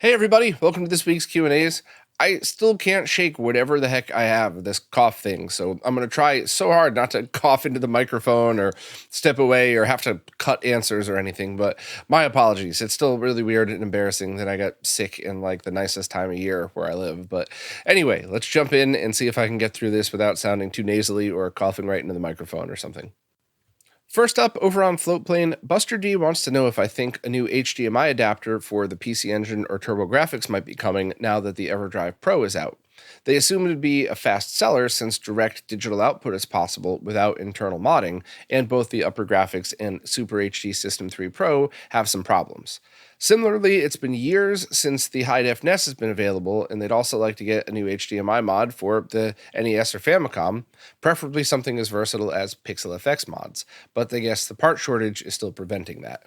Hey everybody, welcome to this week's Q&As. I still can't shake whatever the heck I have, this cough thing, so I'm going to try so hard not to cough into the microphone or step away or have to cut answers or anything, but my apologies. It's still really weird and embarrassing that I got sick in like the nicest time of year where I live, but anyway, let's jump in and see if I can get through this without sounding too nasally or coughing right into the microphone or something. First up, over on Floatplane, Buster D wants to know if I think a new HDMI adapter for the PC Engine or TurboGrafx might be coming now that the EverDrive Pro is out. They assume it would be a fast seller since direct digital output is possible without internal modding, and both the Upper Graphics and Super HD System 3 Pro have some problems. Similarly, it's been years since the high-def NES has been available, and they'd also like to get a new HDMI mod for the NES or Famicom, preferably something as versatile as PixelFX mods, but they guess the part shortage is still preventing that.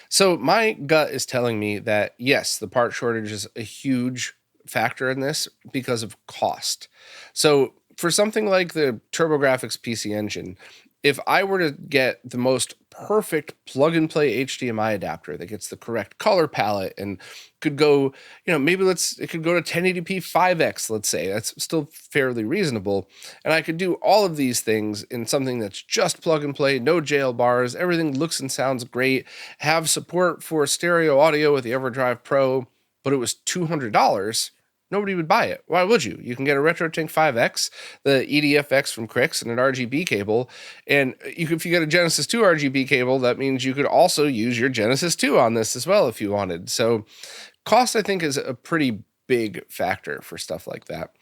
So my gut is telling me that, yes, the part shortage is a huge factor in this because of cost. So for something like the TurboGrafx PC Engine, if I were to get the most perfect plug and play HDMI adapter that gets the correct color palette and could go, maybe it could go to 1080p 5x, let's say, that's still fairly reasonable. And I could do all of these things in something that's just plug and play, no jail bars, everything looks and sounds great, have support for stereo audio with the EverDrive Pro, but it was $200. Nobody would buy it. Why would you? You can get a RetroTink 5X, the EDFX from Crix, and an RGB cable. And if you get a Genesis 2 RGB cable, that means you could also use your Genesis 2 on this as well if you wanted. So cost, I think, is a pretty big factor for stuff like that.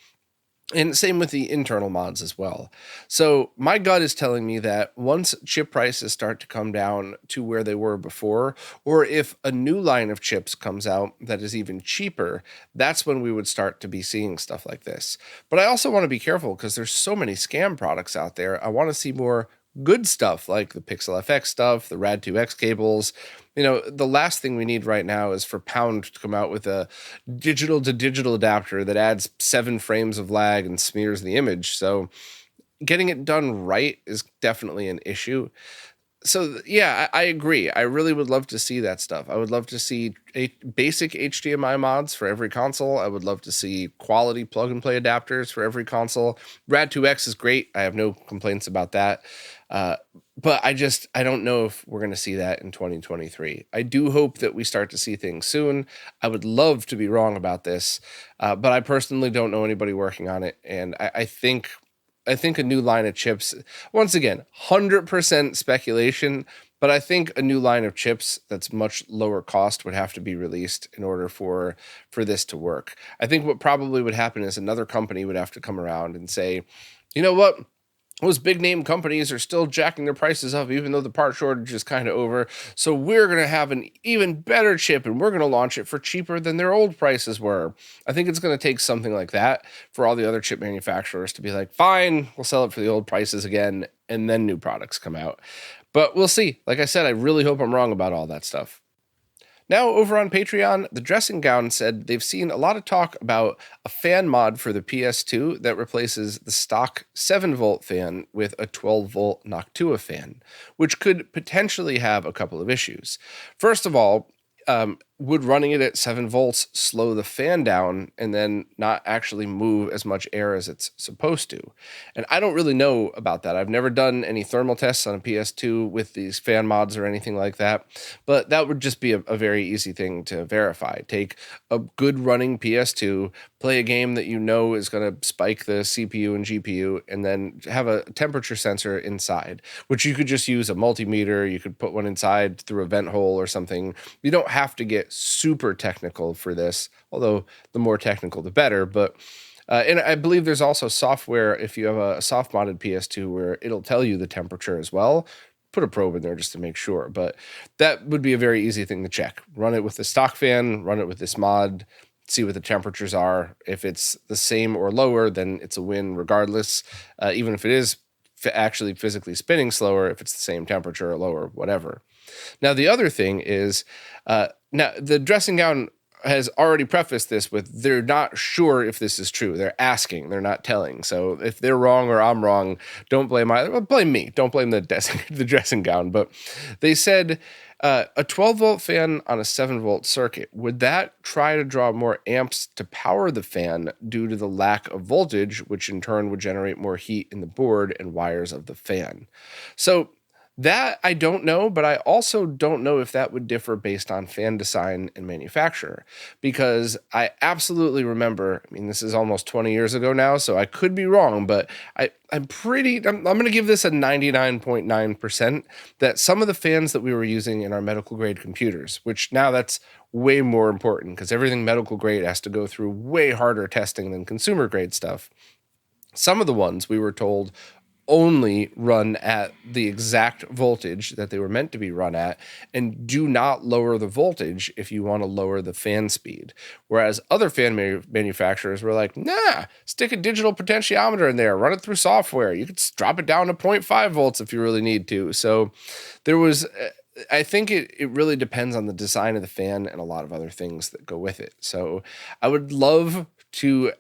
And same with the internal mods as well. So my gut is telling me that once chip prices start to come down to where they were before, or if a new line of chips comes out that is even cheaper, that's when we would start to be seeing stuff like this. But I also want to be careful because there's so many scam products out there. I want to see more good stuff like the PixelFX stuff, the Rad2X cables. The last thing we need right now is for Pound to come out with a digital to digital adapter that adds 7 frames of lag and smears the image. So getting it done right is definitely an issue. So yeah, I agree. I really would love to see that stuff. I would love to see basic HDMI mods for every console. I would love to see quality plug and play adapters for every console. Rad2X is great. I have no complaints about that. But I don't know if we're going to see that in 2023. I do hope that we start to see things soon. I would love to be wrong about this, but I personally don't know anybody working on it. And I think a new line of chips, once again, 100% speculation, but I think a new line of chips that's much lower cost would have to be released in order for this to work. I think what probably would happen is another company would have to come around and say, you know what? Those big name companies are still jacking their prices up, even though the part shortage is kind of over. So we're going to have an even better chip and we're going to launch it for cheaper than their old prices were. I think it's going to take something like that for all the other chip manufacturers to be like, fine, we'll sell it for the old prices again. And then new products come out. But we'll see. Like I said, I really hope I'm wrong about all that stuff. Now, over on Patreon, the Dressing Gown said they've seen a lot of talk about a fan mod for the PS2 that replaces the stock 7-volt fan with a 12-volt Noctua fan, which could potentially have a couple of issues. First of all, would running it at 7 volts slow the fan down and then not actually move as much air as it's supposed to? And I don't really know about that. I've never done any thermal tests on a PS2 with these fan mods or anything like that, but that would just be a very easy thing to verify. Take a good running PS2, play a game that you know is going to spike the CPU and GPU, and then have a temperature sensor inside, which you could just use a multimeter. You could put one inside through a vent hole or something. You don't have to get super technical for this, although the more technical, the better. But and I believe there's also software, if you have a soft modded PS2, where it'll tell you the temperature as well. Put a probe in there just to make sure. But that would be a very easy thing to check. Run it with the stock fan, run it with this mod, see what the temperatures are. If it's the same or lower, then it's a win regardless. Even if it is actually physically spinning slower, if it's the same temperature or lower, whatever. Now, the other thing is, now the Dressing Gown has already prefaced this with they're not sure if this is true. They're asking, they're not telling. So if they're wrong or I'm wrong, don't blame blame me. Don't blame the Dressing Gown. But they said A 12-volt fan on a 7-volt circuit, would that try to draw more amps to power the fan due to the lack of voltage, which in turn would generate more heat in the board and wires of the fan? So that I don't know, but I also don't know if that would differ based on fan design and manufacturer, because I absolutely remember, I mean, this is almost 20 years ago now, so I could be wrong, but I'm going to give this a 99.9% that some of the fans that we were using in our medical grade computers, which now that's way more important because everything medical grade has to go through way harder testing than consumer grade stuff. Some of the ones we were told only run at the exact voltage that they were meant to be run at and do not lower the voltage if you want to lower the fan speed. Whereas other fan manufacturers were like, nah, stick a digital potentiometer in there, run it through software. You could drop it down to 0.5 volts if you really need to. So there was, I think it really depends on the design of the fan and a lot of other things that go with it. So I would love to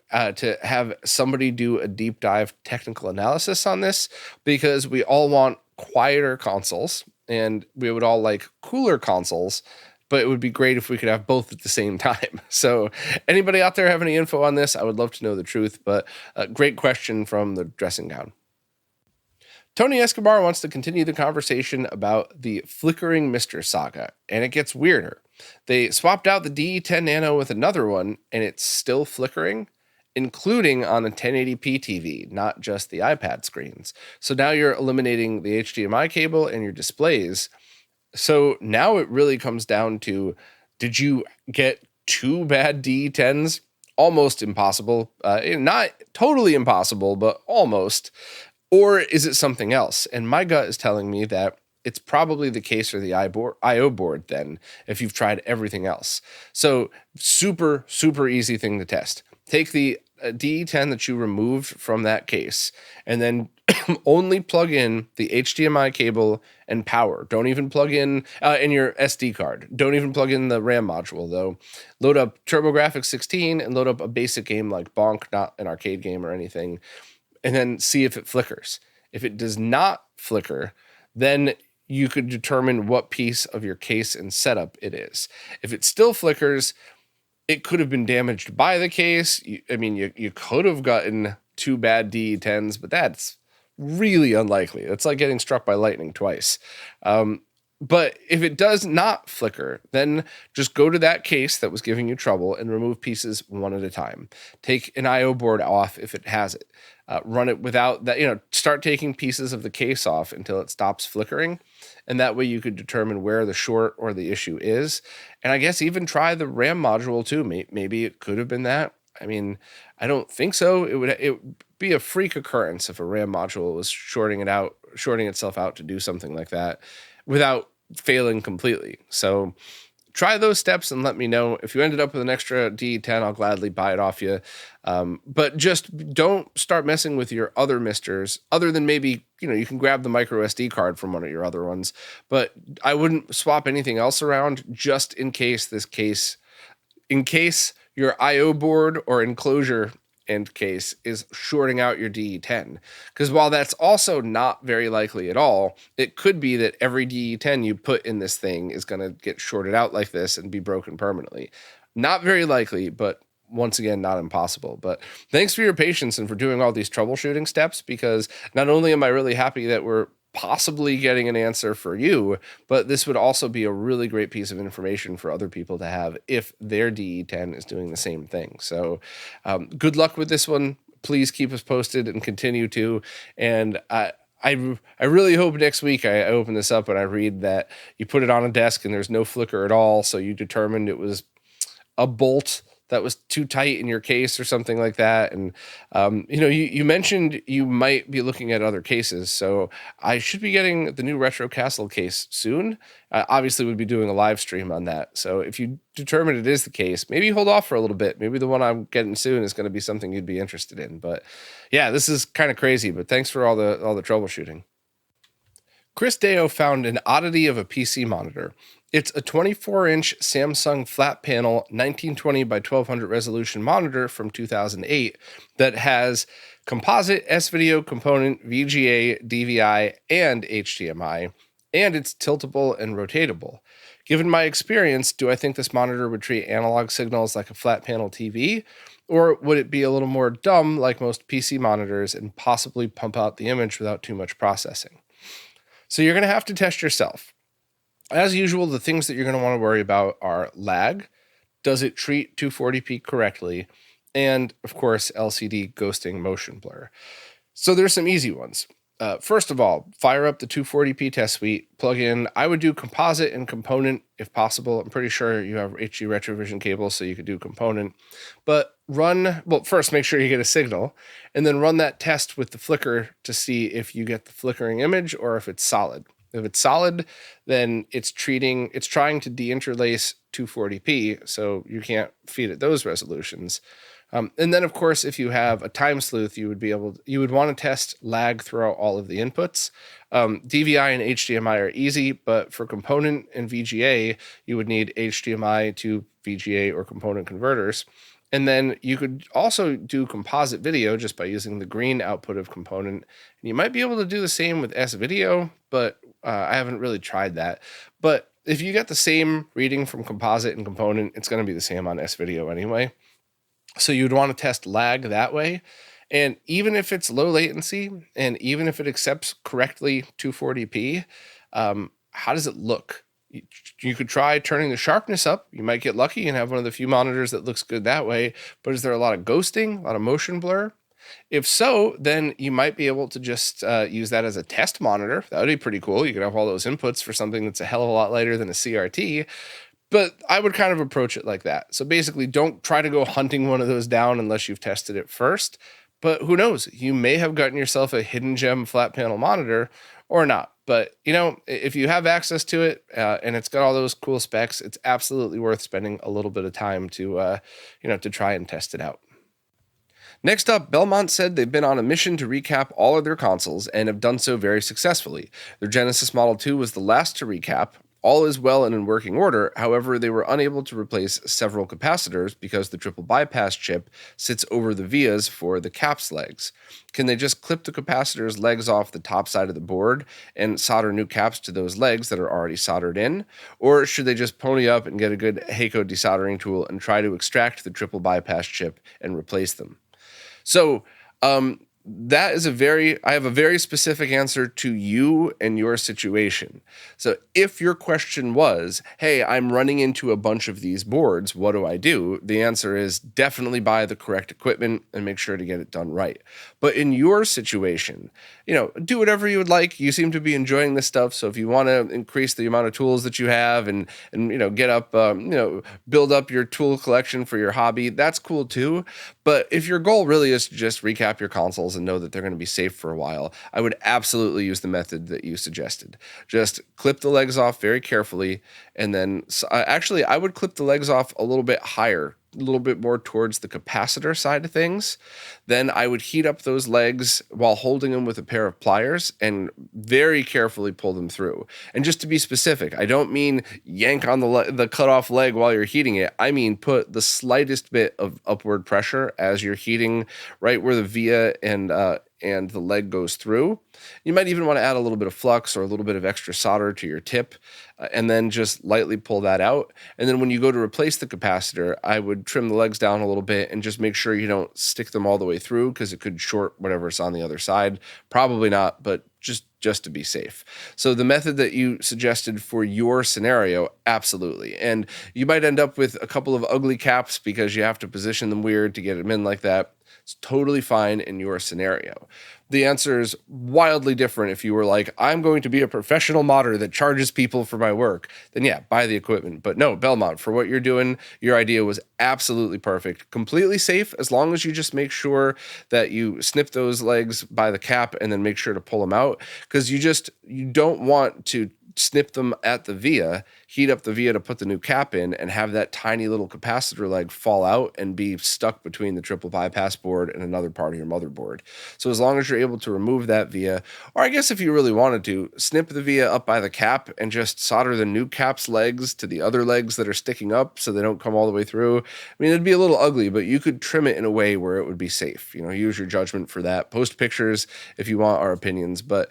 have somebody do a deep dive technical analysis on this, because we all want quieter consoles and we would all like cooler consoles, but it would be great if we could have both at the same time. So anybody out there have any info on this? I would love to know the truth, but great question from the dressing gown. Tony Escobar wants to continue the conversation about the Flickering MiSTer saga, and it gets weirder. They swapped out the D-10 Nano with another one, and it's still flickering, including on a 1080p TV, not just the iPad screens. So now you're eliminating the HDMI cable and your displays. So now it really comes down to, did you get two bad D10s? Almost impossible. Not totally impossible, but almost. Or is it something else? And my gut is telling me that it's probably the case for the I/O board then, if you've tried everything else. So super, super easy thing to test. Take the D10 that you removed from that case and then only plug in the HDMI cable and power. Don't even plug in your SD card. Don't even plug in the RAM module, though. Load up TurboGrafx 16 and load up a basic game like Bonk, not an arcade game or anything, and then see if it flickers. If it does not flicker, then you could determine what piece of your case and setup it is. If it still flickers, it could have been damaged by the case. You could have gotten two bad D10s, but that's really unlikely. It's like getting struck by lightning twice. But if it does not flicker, then just go to that case that was giving you trouble and remove pieces one at a time. Take an I/O board off if it has it. Run it without that, start taking pieces of the case off until it stops flickering. And that way you could determine where the short or the issue is. And I guess even try the RAM module too. Maybe it could have been that. I mean, I don't think so. It would be a freak occurrence if a RAM module was shorting itself out to do something like that without failing completely. So try those steps and let me know. If you ended up with an extra D10, I'll gladly buy it off you. But just don't start messing with your other MiSTers, other than maybe, you can grab the micro SD card from one of your other ones. But I wouldn't swap anything else around just in case your I/O board or enclosure end case is shorting out your D10. Because while that's also not very likely at all, it could be that every D10 you put in this thing is going to get shorted out like this and be broken permanently. Not very likely, but once again, not impossible. But thanks for your patience and for doing all these troubleshooting steps, because not only am I really happy that we're possibly getting an answer for you, but this would also be a really great piece of information for other people to have if their DE10 is doing the same thing. So good luck with this one. Please keep us posted and continue to. And I really hope next week I open this up and I read that you put it on a desk and there's no flicker at all. So you determined it was a bolt that was too tight in your case or something like that. And, you mentioned you might be looking at other cases. So I should be getting the new Retro Castle case soon. Obviously we'll be doing a live stream on that. So if you determine it is the case, maybe hold off for a little bit. Maybe the one I'm getting soon is going to be something you'd be interested in. But yeah, this is kind of crazy, but thanks for all the troubleshooting. Chris Deo found an oddity of a PC monitor. It's a 24-inch Samsung flat panel 1920 by 1200 resolution monitor from 2008 that has composite S-Video component, VGA, DVI, and HDMI, and it's tiltable and rotatable. Given my experience, do I think this monitor would treat analog signals like a flat panel TV? Or would it be a little more dumb like most PC monitors and possibly pump out the image without too much processing? So you're going to have to test yourself. As usual, the things that you're going to want to worry about are lag. Does it treat 240p correctly? And of course, LCD ghosting motion blur. So there's some easy ones. First of all, fire up the 240p test suite, plug in. I would do composite and component if possible. I'm pretty sure you have HD retrovision cables, so you could do component. But first make sure you get a signal, and then run that test with the flicker to see if you get the flickering image or if it's solid. If it's solid, then it's trying to deinterlace 240p, so you can't feed it those resolutions. And then, of course, if you have a time sleuth, you would want to test lag throughout all of the inputs. DVI and HDMI are easy, but for component and VGA, you would need HDMI to VGA or component converters. And then you could also do composite video just by using the green output of component. And you might be able to do the same with S-Video, but I haven't really tried that. But if you get the same reading from composite and component, it's going to be the same on S-Video anyway. So you'd want to test lag that way. And even if it's low latency, and even if it accepts correctly 240p, how does it look? You could try turning the sharpness up. You might get lucky and have one of the few monitors that looks good that way. But is there a lot of ghosting, a lot of motion blur? If so, then you might be able to just use that as a test monitor. That would be pretty cool. You could have all those inputs for something that's a hell of a lot lighter than a CRT. But I would kind of approach it like that. So basically, don't try to go hunting one of those down unless you've tested it first. But who knows? You may have gotten yourself a hidden gem flat panel monitor or not. But, if you have access to it and it's got all those cool specs, it's absolutely worth spending a little bit of time to try and test it out. Next up, Belmont said they've been on a mission to recap all of their consoles and have done so very successfully. Their Genesis Model 2 was the last to recap. All is well and in working order. However, they were unable to replace several capacitors because the triple bypass chip sits over the vias for the caps legs. Can they just clip the capacitor's legs off the top side of the board and solder new caps to those legs that are already soldered in? Or should they just pony up and get a good Heiko desoldering tool and try to extract the triple bypass chip and replace them? So, I have a very specific answer to you and your situation. So if your question was, hey, I'm running into a bunch of these boards, what do I do? The answer is definitely buy the correct equipment and make sure to get it done right. But in your situation, do whatever you would like. You seem to be enjoying this stuff. So if you want to increase the amount of tools that you have and get up, build up your tool collection for your hobby, that's cool too. But if your goal really is to just recap your consoles and know that they're going to be safe for a while, I would absolutely use the method that you suggested. Just clip the legs off very carefully, and then I would clip the legs off a little bit higher, a little bit more towards the capacitor side of things. Then I would heat up those legs while holding them with a pair of pliers and very carefully pull them through. And just to be specific, I don't mean yank on the cut off leg while you're heating it. I mean put the slightest bit of upward pressure as you're heating right where the via and the leg goes through. You might even want to add a little bit of flux or a little bit of extra solder to your tip, and then just lightly pull that out. And then when you go to replace the capacitor, I would trim the legs down a little bit and just make sure you don't stick them all the way through, because it could short whatever's on the other side. Probably not, but just to be safe. So the method that you suggested for your scenario, absolutely. And you might end up with a couple of ugly caps because you have to position them weird to get them in like that. It's totally fine in your scenario. The answer is wildly different if you were like, I'm going to be a professional modder that charges people for my work. Then yeah, buy the equipment. But no, Belmont, for what you're doing, your idea was absolutely perfect. Completely safe as long as you just make sure that you snip those legs by the cap and then make sure to pull them out. Because you don't want to snip them at the via, heat up the via to put the new cap in, and have that tiny little capacitor leg fall out and be stuck between the triple bypass board and another part of your motherboard. So as long as you're able to remove that via, or I guess if you really wanted to, snip the via up by the cap and just solder the new cap's legs to the other legs that are sticking up so they don't come all the way through. I mean, it'd be a little ugly, but you could trim it in a way where it would be safe. Use your judgment for that. Post pictures if you want our opinions, but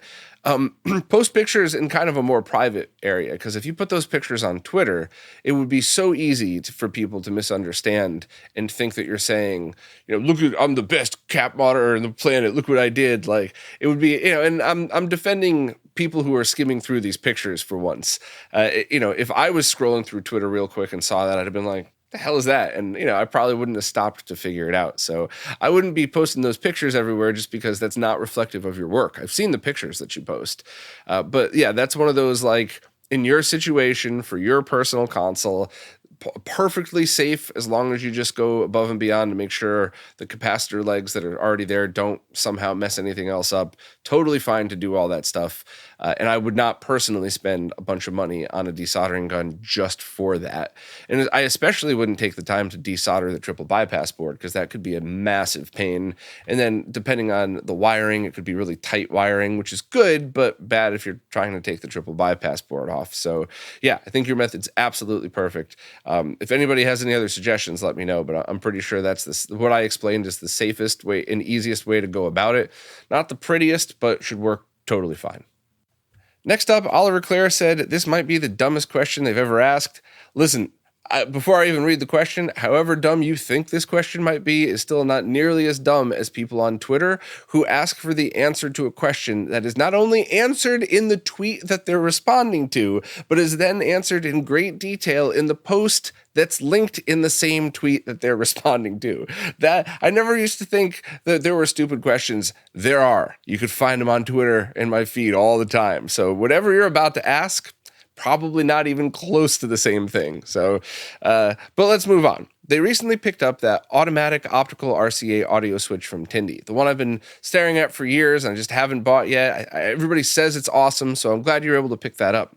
post pictures in kind of a more private area, because if you put those pictures pictures on Twitter, it would be so easy for people to misunderstand and think that you're saying, look at, I'm the best cap modder on the planet. Look what I did. Like, it would be, and I'm defending people who are skimming through these pictures for once. If I was scrolling through Twitter real quick and saw that, I'd have been like, the hell is that? And, I probably wouldn't have stopped to figure it out. So I wouldn't be posting those pictures everywhere just because that's not reflective of your work. I've seen the pictures that you post. But yeah, that's one of those, like, in your situation for your personal console, perfectly safe as long as you just go above and beyond to make sure the capacitor legs that are already there don't somehow mess anything else up. Totally fine to do all that stuff. And I would not personally spend a bunch of money on a desoldering gun just for that. And I especially wouldn't take the time to desolder the triple bypass board because that could be a massive pain. And then depending on the wiring, it could be really tight wiring, which is good, but bad if you're trying to take the triple bypass board off. So yeah, I think your method's absolutely perfect. If anybody has any other suggestions, let me know, but I'm pretty sure that's what I explained is the safest way and easiest way to go about it. Not the prettiest, but should work totally fine. Next up, Oliver Clare said, this might be the dumbest question they've ever asked. Listen, before I even read the question, however dumb you think this question might be is still not nearly as dumb as people on Twitter who ask for the answer to a question that is not only answered in the tweet that they're responding to, but is then answered in great detail in the post that's linked in the same tweet that they're responding to. That I never used to think that there were stupid questions. There are. You could find them on Twitter in my feed all the time. So whatever you're about to ask, probably not even close to the same thing. So, but let's move on. They recently picked up that automatic optical RCA audio switch from Tindy, the one I've been staring at for years and I just haven't bought yet. Everybody says it's awesome, so I'm glad you're able to pick that up.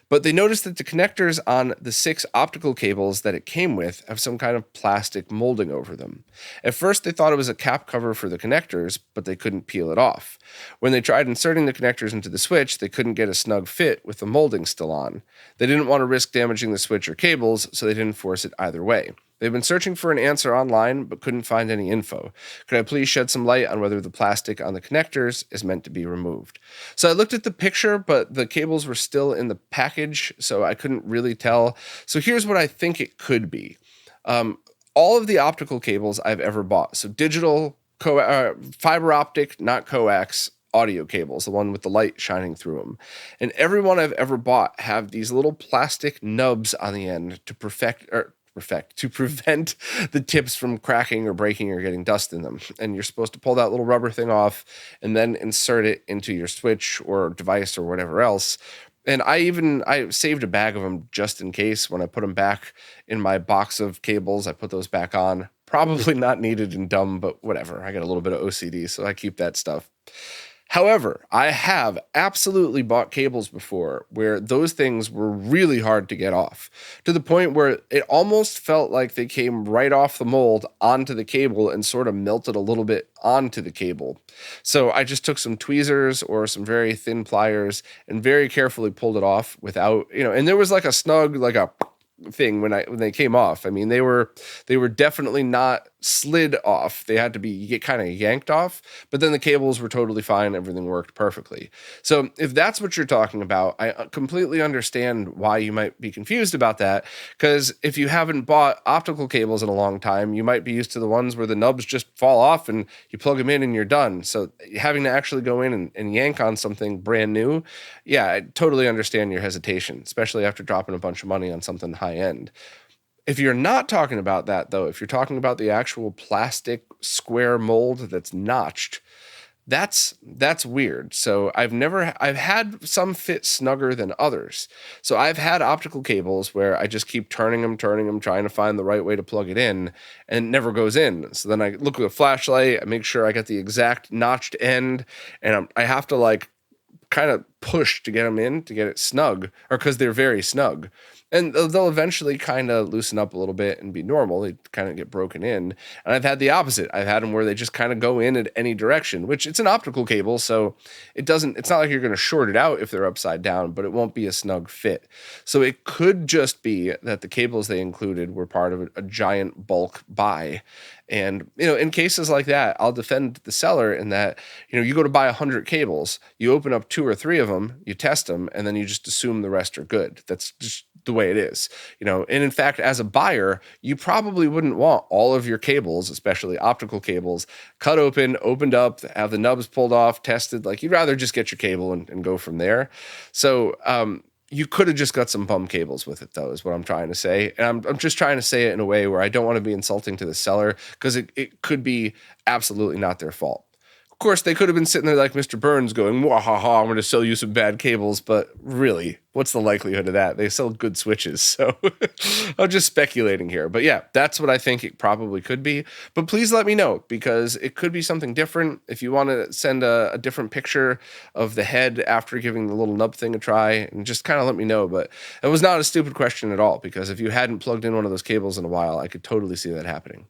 But they noticed that the connectors on the 6 optical cables that it came with have some kind of plastic molding over them. At first, they thought it was a cap cover for the connectors, but they couldn't peel it off. When they tried inserting the connectors into the switch, they couldn't get a snug fit with the molding still on. They didn't want to risk damaging the switch or cables, so they didn't force it either way. They've been searching for an answer online, but couldn't find any info. Could I please shed some light on whether the plastic on the connectors is meant to be removed? So I looked at the picture, but the cables were still in the package, so I couldn't really tell. So here's what I think it could be. All of the optical cables I've ever bought, so digital, fiber optic, not coax, audio cables, the one with the light shining through them. And every one I've ever bought have these little plastic nubs on the end to prevent the tips from cracking or breaking or getting dust in them. And you're supposed to pull that little rubber thing off and then insert it into your switch or device or whatever else. And I saved a bag of them just in case. When I put them back in my box of cables, I put those back on. Probably not needed and dumb, but whatever. I got a little bit of OCD, so I keep that stuff. However, I have absolutely bought cables before where those things were really hard to get off, to the point where it almost felt like they came right off the mold onto the cable and sort of melted a little bit onto the cable. So I just took some tweezers or some very thin pliers and very carefully pulled it off without, and there was like a snug, like a thing when they came off. I mean, they were definitely not slid off. They had to be kind of yanked off, but then the cables were totally fine. Everything worked perfectly. So if that's what you're talking about, I completely understand why you might be confused about that, because if you haven't bought optical cables in a long time, you might be used to the ones where the nubs just fall off and you plug them in and you're done. So having to actually go in and yank on something brand new, yeah, I totally understand your hesitation, especially after dropping a bunch of money on something high end. If you're not talking about that, though, if you're talking about the actual plastic square mold that's notched, that's weird. So I've had some fit snugger than others. So I've had optical cables where I just keep turning them, trying to find the right way to plug it in, and it never goes in. So then I look with a flashlight, I make sure I get the exact notched end, and I have to like kind of push to get them in to get it snug, or because they're very snug. And they'll eventually kind of loosen up a little bit and be normal. They kind of get broken in. And I've had the opposite. I've had them where they just kind of go in at any direction, which it's an optical cable. So it's not like you're going to short it out if they're upside down, but it won't be a snug fit. So it could just be that the cables they included were part of a giant bulk buy. And, in cases like that, I'll defend the seller in that, you go to buy 100 cables, you open up 2 or 3 of them, you test them, and then you just assume the rest are good. That's just the way it is, and in fact, as a buyer, you probably wouldn't want all of your cables, especially optical cables, cut open, opened up, have the nubs pulled off, tested. Like, you'd rather just get your cable and go from there. So you could have just got some bum cables with it, though, is what I'm trying to say. And I'm just trying to say it in a way where I don't want to be insulting to the seller, because it could be absolutely not their fault. Of course, they could have been sitting there like Mr. Burns going, "Wahaha, I'm going to sell you some bad cables." But really, what's the likelihood of that? They sell good switches. So I'm just speculating here. But yeah, that's what I think it probably could be. But please let me know, because it could be something different. If you want to send a different picture of the head after giving the little nub thing a try, and just kind of let me know. But it was not a stupid question at all, because if you hadn't plugged in one of those cables in a while, I could totally see that happening.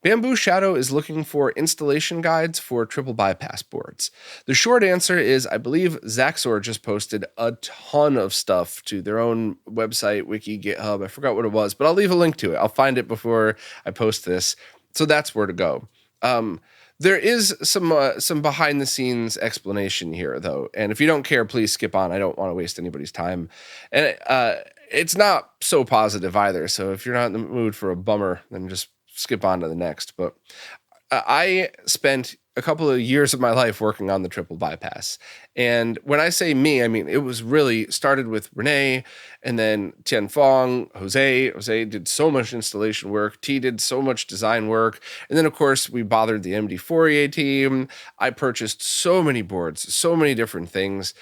Bamboo Shadow is looking for installation guides for triple bypass boards. The short answer is, I believe Zaxor just posted a ton of stuff to their own website, wiki, GitHub. I forgot what it was, but I'll leave a link to it. I'll find it before I post this. So that's where to go. There is some behind the scenes explanation here, though. And if you don't care, please skip on. I don't want to waste anybody's time. And it's not so positive either. So if you're not in the mood for a bummer, then just skip on to the next. But I spent a couple of years of my life working on the triple bypass. And when I say me, I mean, it was really started with Renee, and then Tian Fong, Jose. Jose did so much installation work. T did so much design work. And then, of course, we bothered the MD Fourier team. I purchased so many boards, so many different things.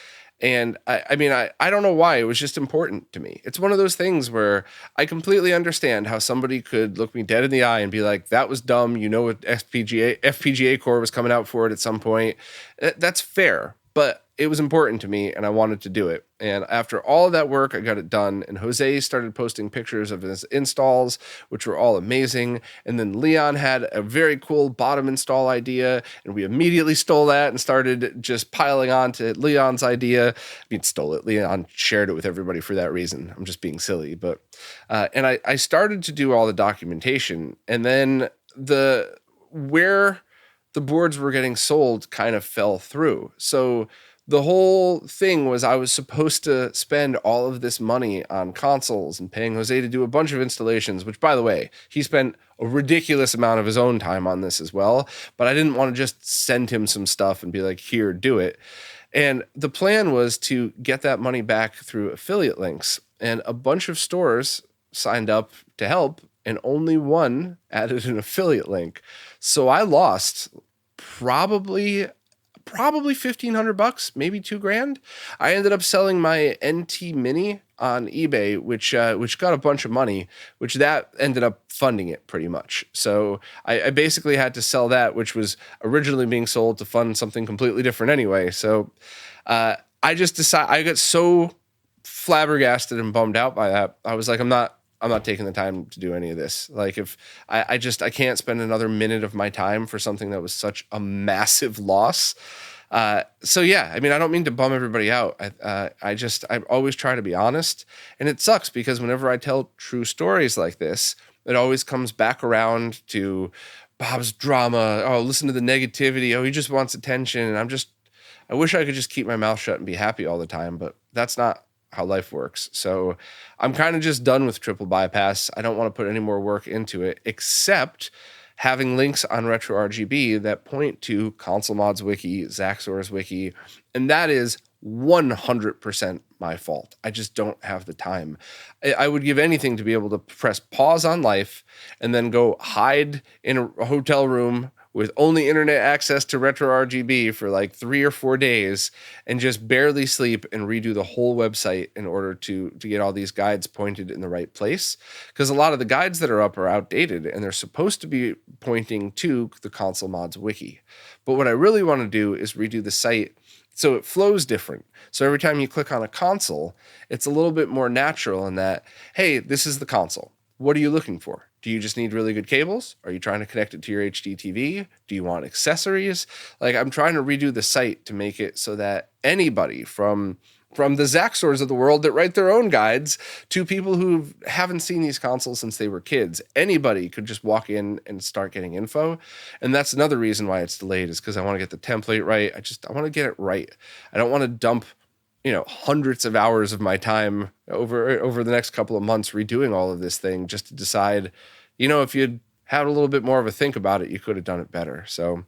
And I mean, I don't know why. It was just important to me. It's one of those things where I completely understand how somebody could look me dead in the eye and be like, "That was dumb. What FPGA core was coming out for it at some point." That's fair. But it was important to me, and I wanted to do it. And after all of that work, I got it done. And Jose started posting pictures of his installs, which were all amazing. And then Leon had a very cool bottom install idea, and we immediately stole that and started just piling on to Leon's idea. I mean, stole it. Leon shared it with everybody for that reason. I'm just being silly. But and I started to do all the documentation, and then where the boards were getting sold kind of fell through. So the whole thing was, I was supposed to spend all of this money on consoles and paying Jose to do a bunch of installations, which, by the way, he spent a ridiculous amount of his own time on this as well. But I didn't want to just send him some stuff and be like, "Here, do it." And the plan was to get that money back through affiliate links. And a bunch of stores signed up to help, and only one added an affiliate link. So I lost probably $1,500, maybe $2,000. I ended up selling my NT Mini on eBay, which got a bunch of money, which that ended up funding it pretty much. So I basically had to sell that, which was originally being sold to fund something completely different anyway. So I just decided, I got so flabbergasted and bummed out by that. I was like, I'm not taking the time to do any of this. Like, if I can't spend another minute of my time for something that was such a massive loss. So yeah, I mean, I don't mean to bum everybody out. I always try to be honest, and it sucks because whenever I tell true stories like this, it always comes back around to Bob's drama. Oh, listen to the negativity. Oh, he just wants attention. And I wish I could just keep my mouth shut and be happy all the time, but that's not how life works. So I'm kind of just done with triple bypass. I don't want to put any more work into it, except having links on RetroRGB that point to Console Mods Wiki, Zaxor's Wiki, and that is 100% my fault. I just don't have the time. I would give anything to be able to press pause on life and then go hide in a hotel room with only internet access to RetroRGB for like 3 or 4 days and just barely sleep and redo the whole website in order to get all these guides pointed in the right place. Because a lot of the guides that are up are outdated and they're supposed to be pointing to the Console Mods Wiki. But what I really want to do is redo the site so it flows different. So every time you click on a console, it's a little bit more natural in that, hey, this is the console. What are you looking for? Do you just need really good cables? Are you trying to connect it to your HD TV? Do you want accessories? Like, I'm trying to redo the site to make it so that anybody from the Zaxors of the world that write their own guides to people who haven't seen these consoles since they were kids, anybody could just walk in and start getting info. And that's another reason why it's delayed, is because I want to get the template right. I want to get it right. I don't want to dump hundreds of hours of my time over the next couple of months redoing all of this thing just to decide, if you'd had a little bit more of a think about it, you could have done it better. So,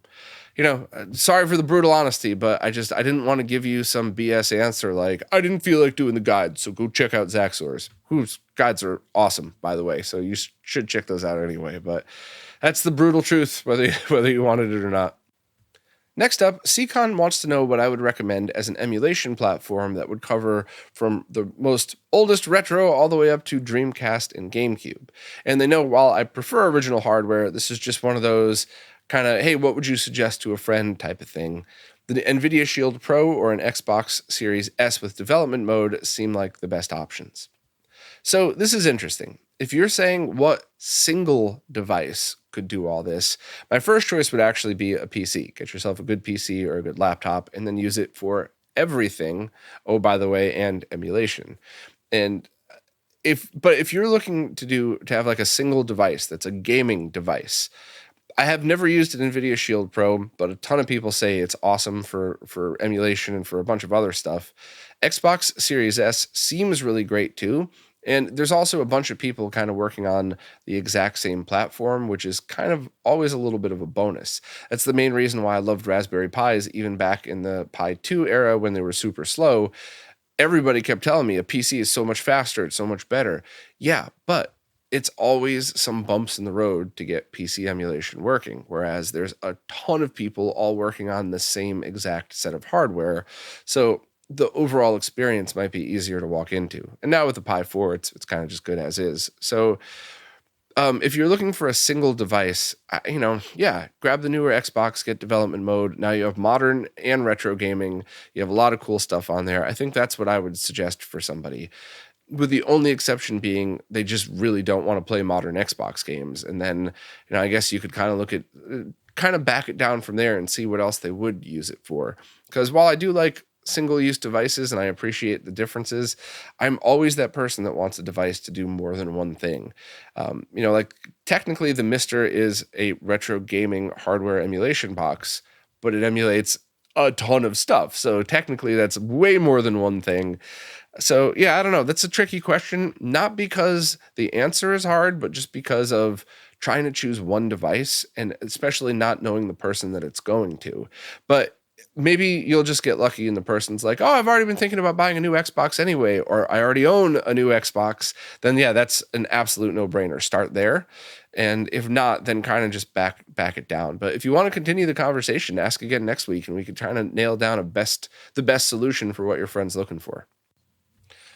sorry for the brutal honesty, but I didn't want to give you some BS answer like, I didn't feel like doing the guides, so go check out Zaxor's, whose guides are awesome, by the way. So you should check those out anyway. But that's the brutal truth, whether you wanted it or not. Next up, CCon wants to know what I would recommend as an emulation platform that would cover from the most oldest retro all the way up to Dreamcast and GameCube. And they know while I prefer original hardware, this is just one of those kind of, hey, what would you suggest to a friend type of thing. The NVIDIA Shield Pro or an Xbox Series S with development mode seem like the best options. So this is interesting. If you're saying what single device could do all this, my first choice would actually be a PC. Get yourself a good PC or a good laptop and then use it for everything. Oh, by the way, and emulation. And if you're looking to have like a single device that's a gaming device, I have never used an NVIDIA Shield Pro, but a ton of people say it's awesome for emulation and for a bunch of other stuff. Xbox Series S seems really great too. And there's also a bunch of people kind of working on the exact same platform, which is kind of always a little bit of a bonus. That's the main reason why I loved Raspberry Pis, even back in the Pi 2 era when they were super slow. Everybody kept telling me a PC is so much faster, it's so much better. Yeah, but it's always some bumps in the road to get PC emulation working, whereas there's a ton of people all working on the same exact set of hardware. So the overall experience might be easier to walk into. And now with the Pi 4, it's kind of just good as is. So if you're looking for a single device, grab the newer Xbox, get development mode. Now you have modern and retro gaming. You have a lot of cool stuff on there. I think that's what I would suggest for somebody, with the only exception being they just really don't want to play modern Xbox games. And then, I guess you could kind of back it down from there and see what else they would use it for. Because while I do like single-use devices and I appreciate the differences, I'm always that person that wants a device to do more than one thing. Like technically the MiSTer is a retro gaming hardware emulation box, but it emulates a ton of stuff. So technically that's way more than one thing. So yeah, I don't know. That's a tricky question, not because the answer is hard, but just because of trying to choose one device and especially not knowing the person that it's going to. But maybe you'll just get lucky and the person's like, oh, I've already been thinking about buying a new Xbox anyway, or I already own a new Xbox. Then yeah, that's an absolute no-brainer. Start there. And if not, then kind of just back it down. But if you want to continue the conversation, ask again next week and we can try to nail down the best solution for what your friend's looking for.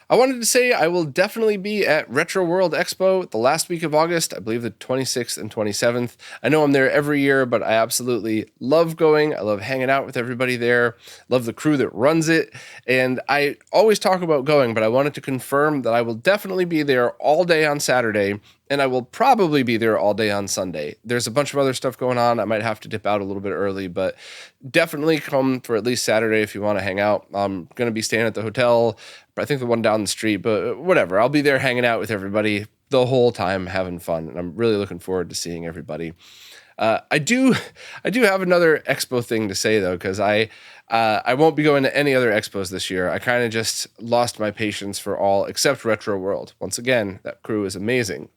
I wanted to say I will definitely be at Retro World Expo the last week of August, I believe the 26th and 27th. I know I'm there every year, but I absolutely love going. I love hanging out with everybody there, love the crew that runs it, and I always talk about going, but I wanted to confirm that I will definitely be there all day on Saturday, and I will probably be there all day on Sunday. There's a bunch of other stuff going on. I might have to dip out a little bit early, but definitely come for at least Saturday if you want to hang out. I'm going to be staying at the hotel, I think the one down the street, but whatever. I'll be there hanging out with everybody the whole time, having fun, and I'm really looking forward to seeing everybody. I do have another expo thing to say though, because I won't be going to any other expos this year. I kind of just lost my patience for all except Retro World. Once again, that crew is amazing.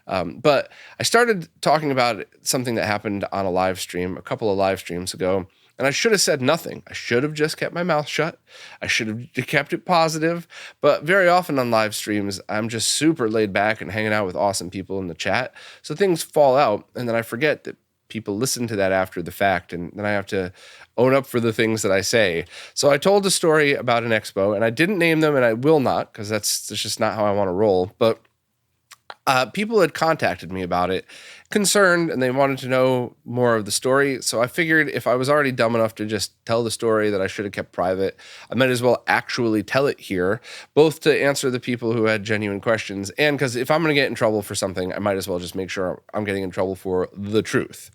But I started talking about something that happened on a live stream a couple of live streams ago, and I should have said nothing. I should have just kept my mouth shut. I should have kept it positive. But very often on live streams, I'm just super laid back and hanging out with awesome people in the chat. So things fall out, and then I forget that people listen to that after the fact, and then I have to own up for the things that I say. So I told a story about an expo, and I didn't name them, and I will not, because that's just not how I want to roll. But people had contacted me about it, concerned, and they wanted to know more of the story. So I figured if I was already dumb enough to just tell the story that I should have kept private, I might as well actually tell it here, both to answer the people who had genuine questions, and because if I'm going to get in trouble for something, I might as well just make sure I'm getting in trouble for the truth.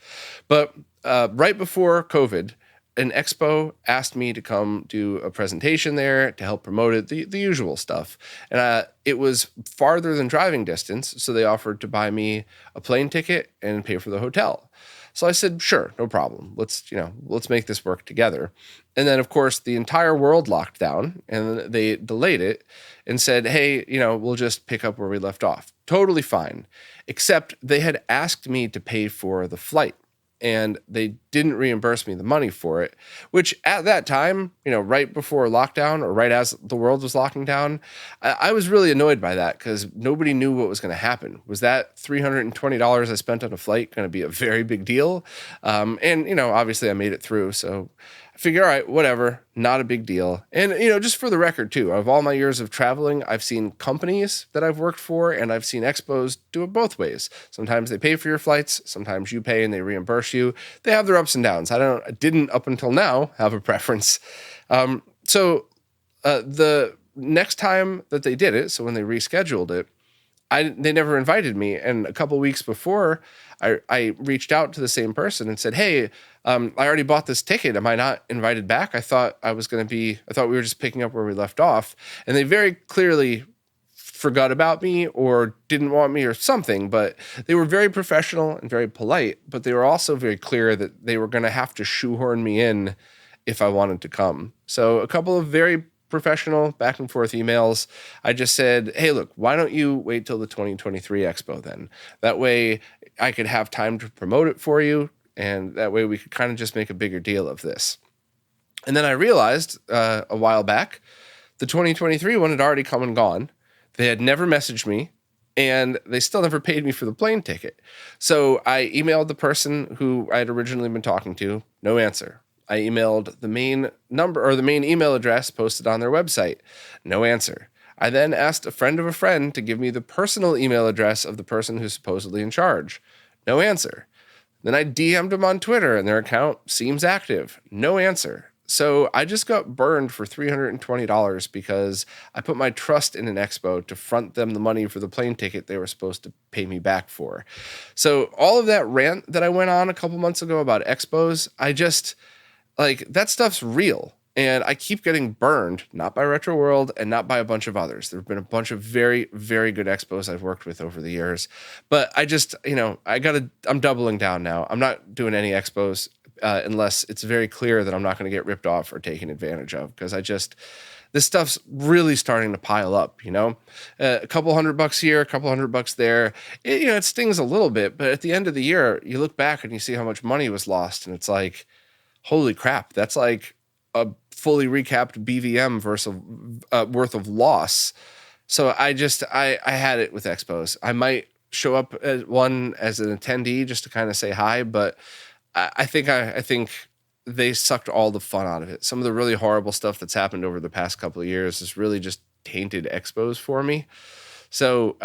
But right before COVID, an expo asked me to come do a presentation there to help promote it, the usual stuff. And it was farther than driving distance, so they offered to buy me a plane ticket and pay for the hotel. So I said, sure, no problem. Let's make this work together. And then, of course, the entire world locked down and they delayed it and said, hey, we'll just pick up where we left off. Totally fine. Except they had asked me to pay for the flight and they didn't reimburse me the money for it, which at that time, right before lockdown or right as the world was locking down, I was really annoyed by that because nobody knew what was going to happen. Was that $320 I spent on a flight going to be a very big deal? And obviously I made it through. So I figure, all right, whatever, not a big deal. And, just for the record too, of all my years of traveling, I've seen companies that I've worked for and I've seen expos do it both ways. Sometimes they pay for your flights. Sometimes you pay and they reimburse you. They have their ups and downs. I didn't up until now have a preference. So the next time that they did it, so when they rescheduled it, they never invited me. And a couple weeks before, I reached out to the same person and said, hey, I already bought this ticket. Am I not invited back? I thought we were just picking up where we left off. And they very clearly forgot about me or didn't want me or something, but they were very professional and very polite, but they were also very clear that they were going to have to shoehorn me in if I wanted to come. So a couple of very professional back and forth emails. I just said, hey, look, why don't you wait till the 2023 Expo then? That way I could have time to promote it for you. And that way we could kind of just make a bigger deal of this. And then I realized a while back, the 2023 one had already come and gone. They had never messaged me and they still never paid me for the plane ticket. So I emailed the person who I had originally been talking to, no answer. I emailed the main number or the main email address posted on their website. No answer. I then asked a friend of a friend to give me the personal email address of the person who's supposedly in charge. No answer. Then I DM'd them on Twitter and their account seems active. No answer. So I just got burned for $320 because I put my trust in an expo to front them the money for the plane ticket they were supposed to pay me back for. So all of that rant that I went on a couple months ago about expos, that stuff's real. And I keep getting burned, not by Retro World and not by a bunch of others. There have been a bunch of very, very good expos I've worked with over the years. But I just, I'm doubling down now. I'm not doing any expos unless it's very clear that I'm not going to get ripped off or taken advantage of. Because this stuff's really starting to pile up, a couple $100 here, a couple $100 there. It stings a little bit. But at the end of the year, you look back and you see how much money was lost. And it's like, holy crap, that's like a fully recapped BVM worth of loss. So I had it with expos. I might show up at one as an attendee just to kind of say hi, but I think they sucked all the fun out of it. Some of the really horrible stuff that's happened over the past couple of years has really just tainted expos for me. So,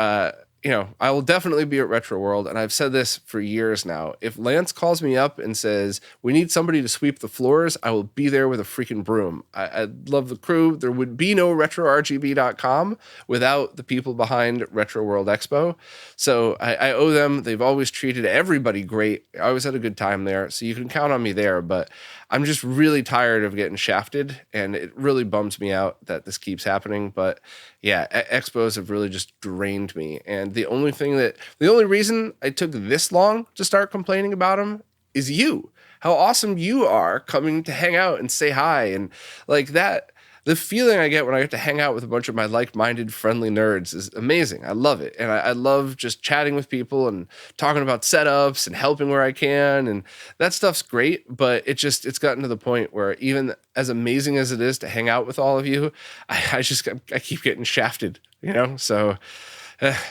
I will definitely be at Retro World, and I've said this for years now. If Lance calls me up and says, we need somebody to sweep the floors, I will be there with a freaking broom. I love the crew. There would be no RetroRGB.com without the people behind Retro World Expo. So I owe them. They've always treated everybody great. I always had a good time there, so you can count on me there. But I'm just really tired of getting shafted, and it really bums me out that this keeps happening. But yeah, expos have really just drained me. And the only reason I took this long to start complaining about them is you. How awesome you are coming to hang out and say hi. And like that, the feeling I get when I get to hang out with a bunch of my like-minded, friendly nerds is amazing. I love it. And I love just chatting with people and talking about setups and helping where I can. And that stuff's great, but it's gotten to the point where even as amazing as it is to hang out with all of you, I keep getting shafted, So,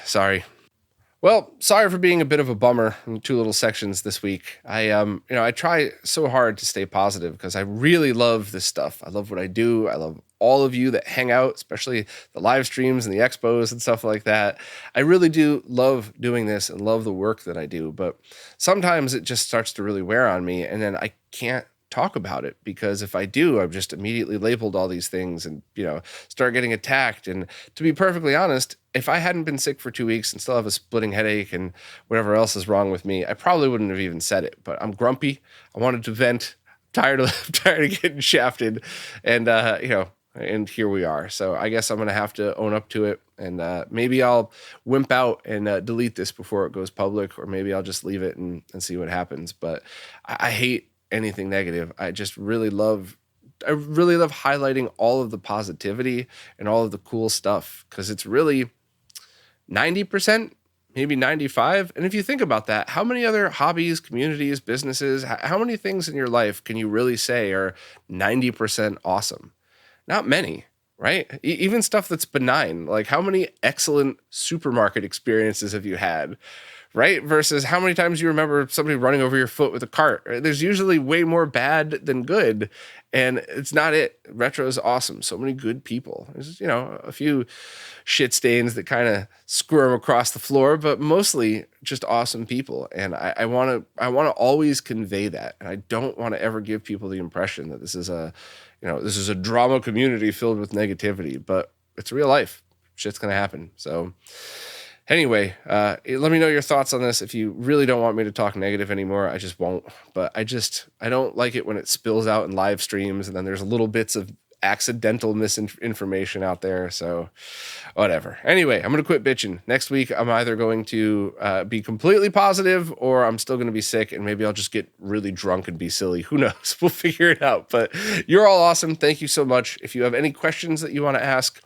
sorry. Well, sorry for being a bit of a bummer in two little sections this week. I try so hard to stay positive because I really love this stuff. I love what I do. I love all of you that hang out, especially the live streams and the expos and stuff like that. I really do love doing this and love the work that I do, but sometimes it just starts to really wear on me, and then I can't talk about it because if I do, I've just immediately labeled all these things and, start getting attacked. And to be perfectly honest, if I hadn't been sick for 2 weeks and still have a splitting headache and whatever else is wrong with me, I probably wouldn't have even said it, but I'm grumpy. I wanted to vent. I'm tired of getting shafted, and, and here we are. So I guess I'm going to have to own up to it. And maybe I'll wimp out and delete this before it goes public, or maybe I'll just leave it and see what happens. But I hate anything negative. I really love highlighting all of the positivity and all of the cool stuff, because it's really 90%, maybe 95. And if you think about that, how many other hobbies, communities, businesses, how many things in your life can you really say are 90% awesome? Not many, right? Even stuff that's benign. Like, how many excellent supermarket experiences have you had, right? Versus how many times you remember somebody running over your foot with a cart. There's usually way more bad than good, and it's not it. Retro is awesome. So many good people. There's, a few shit stains that kind of squirm across the floor, but mostly just awesome people. And I want to always convey that. And I don't want to ever give people the impression that this is a drama community filled with negativity, but it's real life. Shit's going to happen. So anyway, let me know your thoughts on this. If you really don't want me to talk negative anymore, I just won't. But I don't like it when it spills out in live streams and then there's little bits of accidental misinformation out there. So whatever. Anyway, I'm going to quit bitching. Next week, I'm either going to be completely positive, or I'm still going to be sick, and maybe I'll just get really drunk and be silly. Who knows? We'll figure it out. But you're all awesome. Thank you so much. If you have any questions that you want to ask,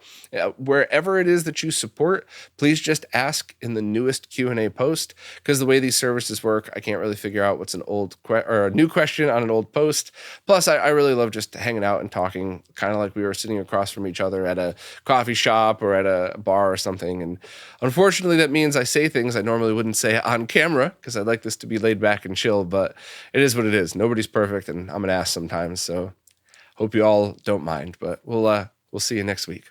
wherever it is that you support, please just ask in the newest Q&A post, because the way these services work, I can't really figure out what's an old or a new question on an old post. Plus, I really love just hanging out and talking, kind of like we were sitting across from each other at a coffee shop or at a bar or something. And unfortunately, that means I say things I normally wouldn't say on camera, because I'd like this to be laid back and chill, but it is what it is. Nobody's perfect, and I'm an ass sometimes. So hope you all don't mind, but we'll see you next week.